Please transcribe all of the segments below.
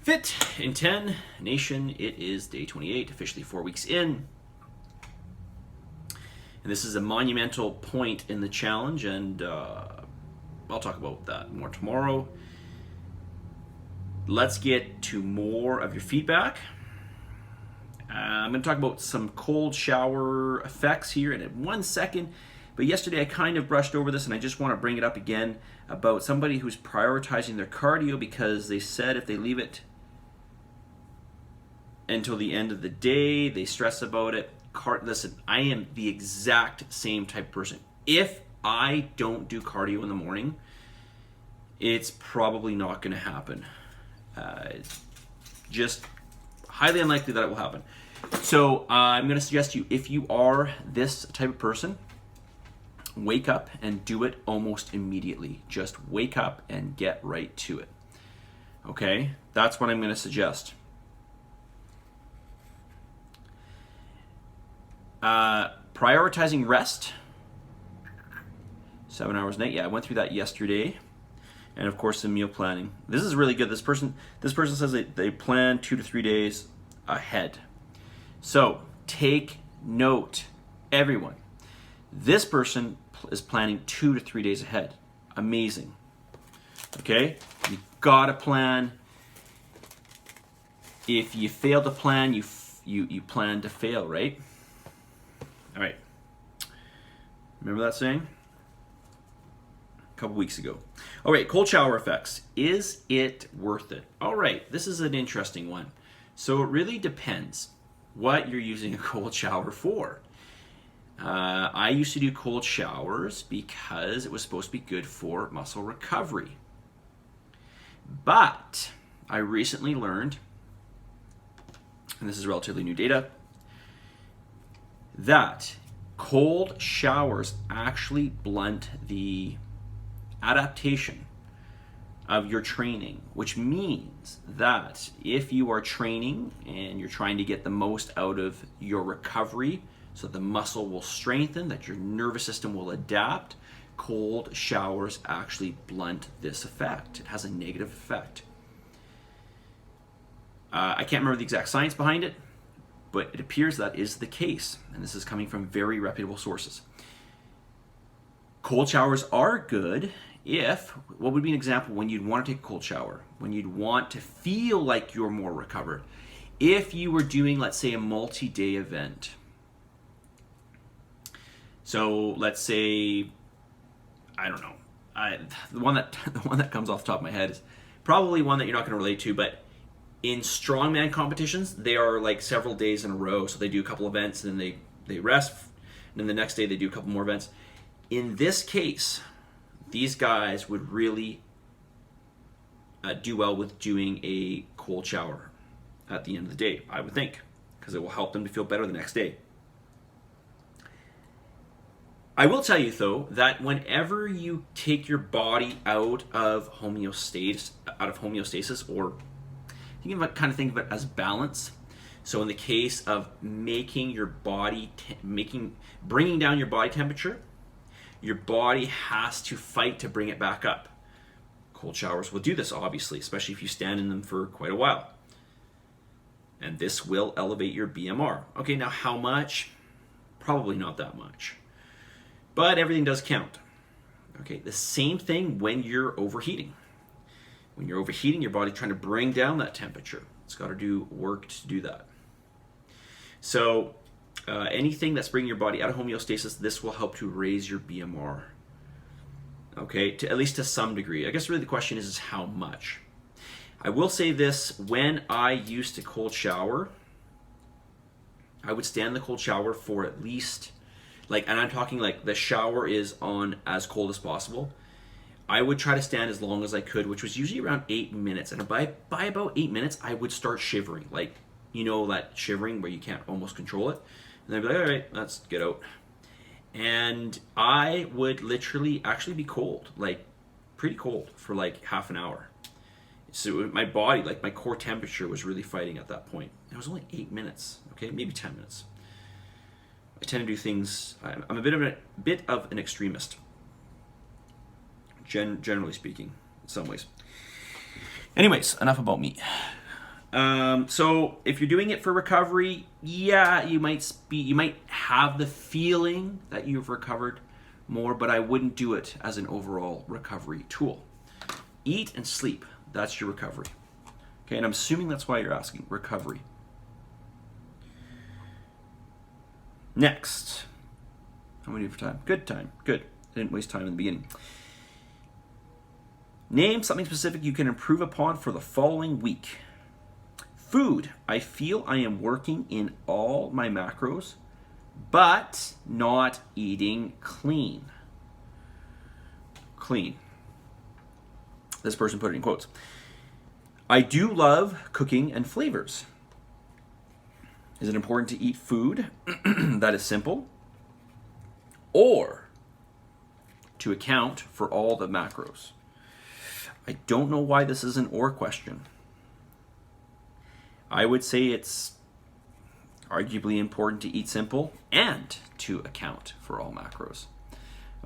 Fit in 10 Nation, it is day 28, officially 4 weeks in. And this is a monumental point in the challenge, and I'll talk about that more tomorrow. Let's get to more of your feedback. I'm going to talk about some cold shower effects here in 1 second. But yesterday I kind of brushed over this, and I just want to bring it up again about somebody who's prioritizing their cardio because they said if they leave it until the end of the day, they stress about it. Listen, I am the exact same type of person. If I don't do cardio in the morning, it's probably not going to happen. Just highly unlikely that it will happen. So I'm going to suggest to you, if you are this type of person, wake up and do it almost immediately. Just wake up and get right to it. Okay? That's what I'm going to suggest. Prioritizing rest. 7 hours a night. Yeah, I went through that yesterday. And of course, the meal planning. This is really good. This person says they plan 2 to 3 days ahead. So take note, everyone. This person is planning 2 to 3 days ahead. Amazing. Okay? You gotta plan. If you fail to plan, you plan to fail, right? All right. Remember that saying? A couple weeks ago. All right, cold shower effects. Is it worth it? All right, this is an interesting one. So it really depends what you're using a cold shower for. I used to do cold showers because it was supposed to be good for muscle recovery. But I recently learned, and this is relatively new data, that cold showers actually blunt the adaptation of your training, which means that if you are training and you're trying to get the most out of your recovery so the muscle will strengthen, that your nervous system will adapt, cold showers actually blunt this effect. It has a negative effect. I can't remember the exact science behind it, but it appears that is the case, and this is coming from very reputable sources. Cold showers are good if, what would be an example when you'd want to take a cold shower? When you'd want to feel like you're more recovered. If you were doing, let's say, a multi-day event. So let's say, I don't know, the one that comes off the top of my head is probably one that you're not going to relate to, but in strongman competitions, they are like several days in a row. So they do a couple events, and then they rest, and then the next day they do a couple more events. In this case, these guys would really do well with doing a cold shower at the end of the day, I would think, because it will help them to feel better the next day. I will tell you, though, that whenever you take your body out of homeostasis, or you can kind of think of it as balance. So in the case of making your body, bringing down your body temperature, your body has to fight to bring it back up. Cold showers will do this, obviously, especially if you stand in them for quite a while. And this will elevate your BMR. Okay, now how much? Probably not that much. But everything does count. Okay, the same thing when you're overheating. When you're overheating, your body's trying to bring down that temperature. It's got to do work to do that. So anything that's bringing your body out of homeostasis, this will help to raise your BMR. Okay, at least to some degree. I guess really the question is how much. I will say this, when I used to cold shower, I would stand in the cold shower for at least, and I'm talking like the shower is on as cold as possible. I would try to stand as long as I could, which was usually around 8 minutes. And by about 8 minutes, I would start shivering. Like, you know, that shivering where you can't almost control it. And I'd be like, all right, let's get out. And I would literally actually be cold, like pretty cold for like half an hour. So my body, like my core temperature was really fighting at that point. It was only 8 minutes, okay, maybe 10 minutes. I tend to do things, I'm a bit of an extremist. Generally speaking, in some ways. Anyways, enough about me. So if you're doing it for recovery, yeah, you might have the feeling that you've recovered more, but I wouldn't do it as an overall recovery tool. Eat and sleep, that's your recovery. Okay, and I'm assuming that's why you're asking, recovery. Next. How many for time? Good time. Good. I didn't waste time in the beginning. Name something specific you can improve upon for the following week. Food. I feel I am working in all my macros, but not eating clean. Clean. This person put it in quotes. I do love cooking and flavors. Is it important to eat food that is simple, or to account for all the macros? I don't know why this is an or question. I would say it's arguably important to eat simple and to account for all macros.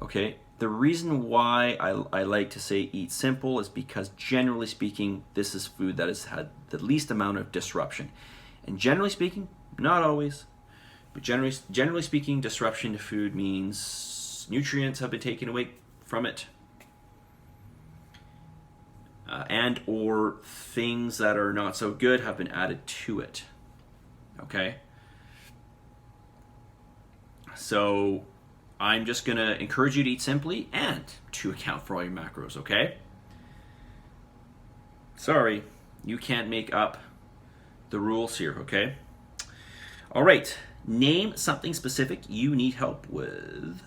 Okay, the reason why I like to say eat simple is because generally speaking, this is food that has had the least amount of disruption. And generally speaking, not always, but generally speaking, disruption to food means nutrients have been taken away from it, and or things that are not so good have been added to it. Okay? So I'm just going to encourage you to eat simply and to account for all your macros, okay? Sorry, you can't make up the rules here, okay? All right, name something specific you need help with.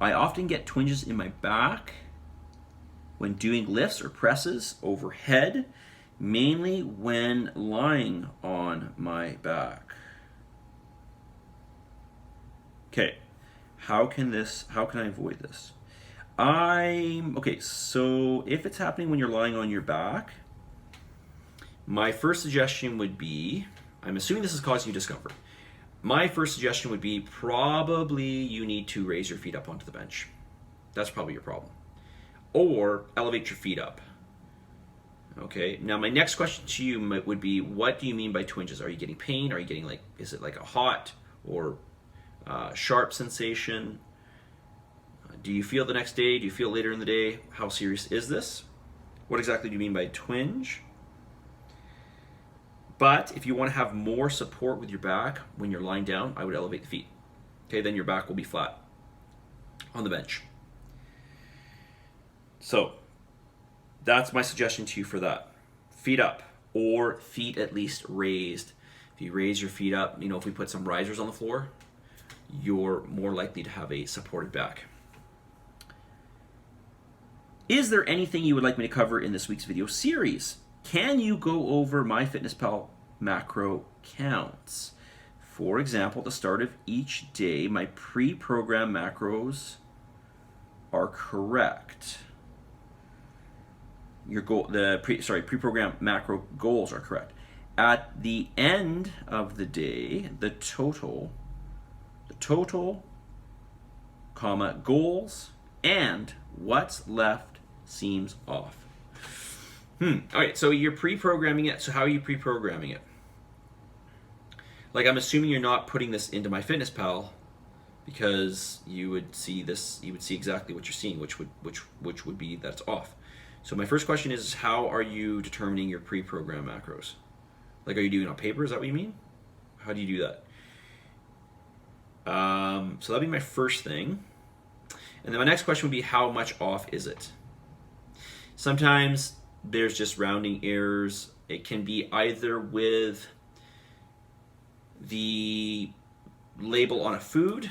I often get twinges in my back when doing lifts or presses overhead, mainly when lying on my back. Okay, how can I avoid this? Okay, so if it's happening when you're lying on your back, my first suggestion would be, I'm assuming this is causing you discomfort. My first suggestion would be probably you need to raise your feet up onto the bench. That's probably your problem. Or elevate your feet up. Okay, now my next question to you would be, what do you mean by twinges? Are you getting pain? Are you getting is it like a hot or sharp sensation? Do you feel the next day? Do you feel later in the day? How serious is this? What exactly do you mean by twinge? But if you want to have more support with your back when you're lying down, I would elevate the feet. Okay, then your back will be flat on the bench. So that's my suggestion to you for that. Feet up, or feet at least raised. If you raise your feet up, if we put some risers on the floor, you're more likely to have a supported back. Is there anything you would like me to cover in this week's video series? Can you go over MyFitnessPal macro counts? For example, at the start of each day, my pre-programmed macros are correct. Pre-programmed macro goals are correct. At the end of the day, the total, goals, and what's left seems off. Alright, so you're pre-programming it. So how are you pre-programming it? I'm assuming you're not putting this into MyFitnessPal because you would see exactly what you're seeing, which would be that's off. So my first question is, how are you determining your pre-programmed macros? Are you doing it on paper? Is that what you mean? How do you do that? So that'd be my first thing. And then my next question would be, how much off is it? Sometimes there's just rounding errors. It can be either with the label on a food.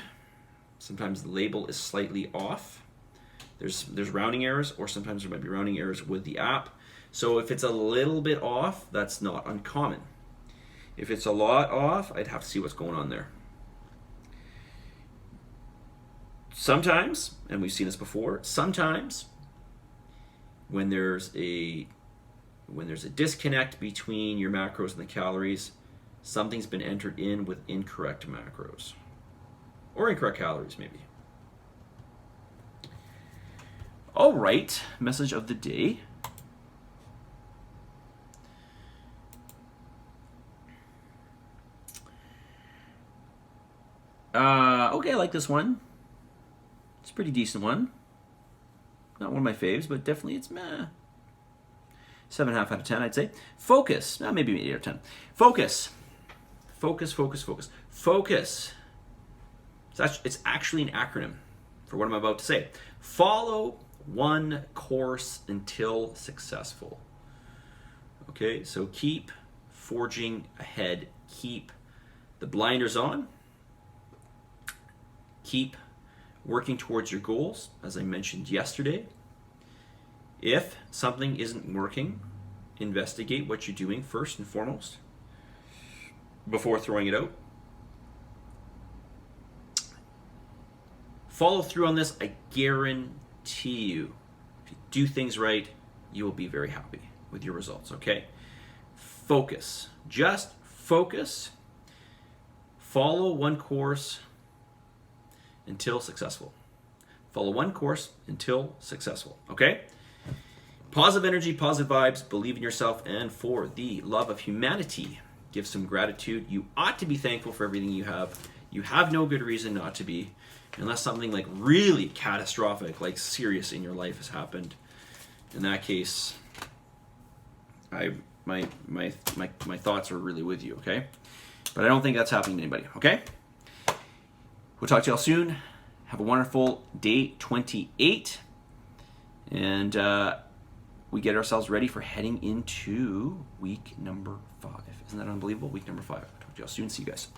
Sometimes the label is slightly off. There's rounding errors, or sometimes there might be rounding errors with the app. So if it's a little bit off, that's not uncommon. If it's a lot off, I'd have to see what's going on there. Sometimes, and we've seen this before, sometimes when there's a disconnect between your macros and the calories, something's been entered in with incorrect macros or incorrect calories maybe. All right, message of the day. Okay, I like this one. It's a pretty decent one. Not one of my faves, but definitely it's meh. 7.5 out of 10, I'd say. Focus. Maybe 8 out of 10. Focus. Focus, focus, focus. Focus. It's actually an acronym for what I'm about to say. Follow one course until successful. Okay, so keep forging ahead. Keep the blinders on. Keep working towards your goals, as I mentioned yesterday. If something isn't working, investigate what you're doing first and foremost before throwing it out. Follow through on this. I guarantee you, if you do things right, you will be very happy with your results, okay? Focus. Just focus. Follow one course until successful. Follow one course until successful, okay? Positive energy, positive vibes, believe in yourself, and for the love of humanity, give some gratitude. You ought to be thankful for everything you have. You have no good reason not to be, unless something like really catastrophic, like serious in your life has happened. In that case, my thoughts are really with you, okay? But I don't think that's happening to anybody, okay? We'll talk to y'all soon. Have a wonderful day 28. And we get ourselves ready for heading into week number 5. Isn't that unbelievable? Week number 5. Talk to y'all soon. See you guys.